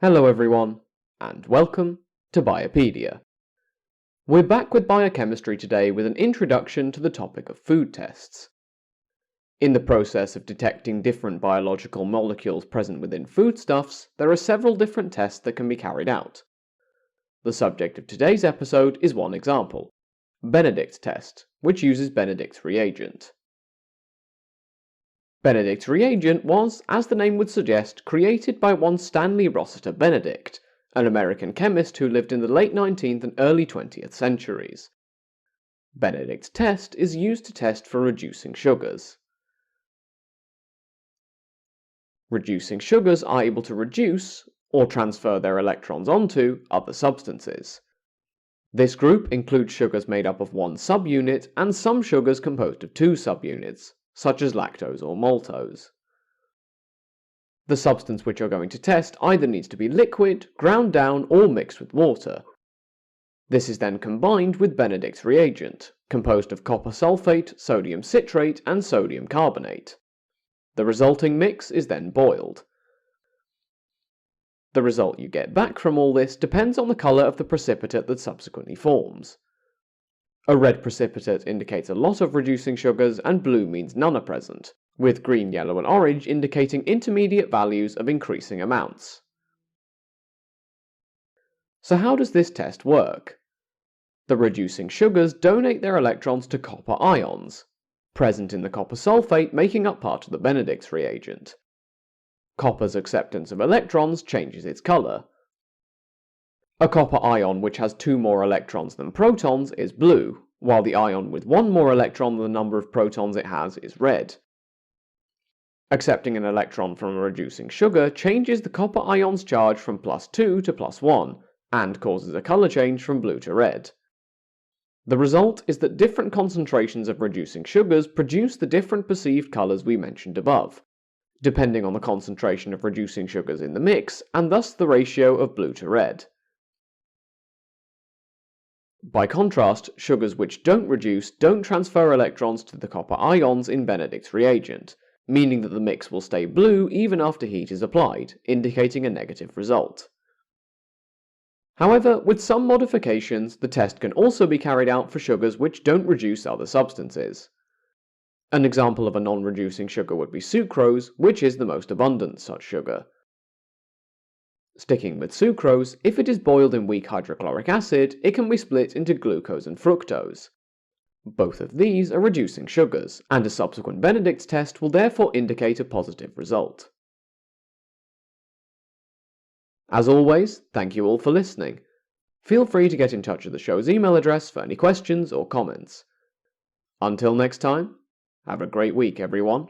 Hello everyone, and welcome to Biopedia. We're back with biochemistry today with an introduction to the topic of food tests. In the process of detecting different biological molecules present within foodstuffs, there are several different tests that can be carried out. The subject of today's episode is one example, Benedict's test, which uses Benedict's reagent. Benedict's reagent was, as the name would suggest, created by one Stanley Rossiter Benedict, an American chemist who lived in the late 19th and early 20th centuries. Benedict's test is used to test for reducing sugars. Reducing sugars are able to reduce, or transfer their electrons onto, other substances. This group includes sugars made up of one subunit and some sugars composed of two subunits, such as lactose or maltose. The substance which you're going to test either needs to be liquid, ground down, or mixed with water. This is then combined with Benedict's reagent, composed of copper sulfate, sodium citrate, and sodium carbonate. The resulting mix is then boiled. The result you get back from all this depends on the colour of the precipitate that subsequently forms. A red precipitate indicates a lot of reducing sugars and blue means none are present, with green, yellow and orange indicating intermediate values of increasing amounts. So how does this test work? The reducing sugars donate their electrons to copper ions, present in the copper sulfate making up part of the Benedict's reagent. Copper's acceptance of electrons changes its colour. A copper ion which has 2 more electrons than protons is blue, while the ion with 1 more electron than the number of protons it has is red. Accepting an electron from a reducing sugar changes the copper ion's charge from +2 to +1, and causes a colour change from blue to red. The result is that different concentrations of reducing sugars produce the different perceived colours we mentioned above, depending on the concentration of reducing sugars in the mix, and thus the ratio of blue to red. By contrast, sugars which don't reduce don't transfer electrons to the copper ions in Benedict's reagent, meaning that the mix will stay blue even after heat is applied, indicating a negative result. However, with some modifications, the test can also be carried out for sugars which don't reduce other substances. An example of a non-reducing sugar would be sucrose, which is the most abundant such sugar. Sticking with sucrose, if it is boiled in weak hydrochloric acid, it can be split into glucose and fructose. Both of these are reducing sugars, and a subsequent Benedict's test will therefore indicate a positive result. As always, thank you all for listening. Feel free to get in touch with the show's email address for any questions or comments. Until next time, have a great week everyone.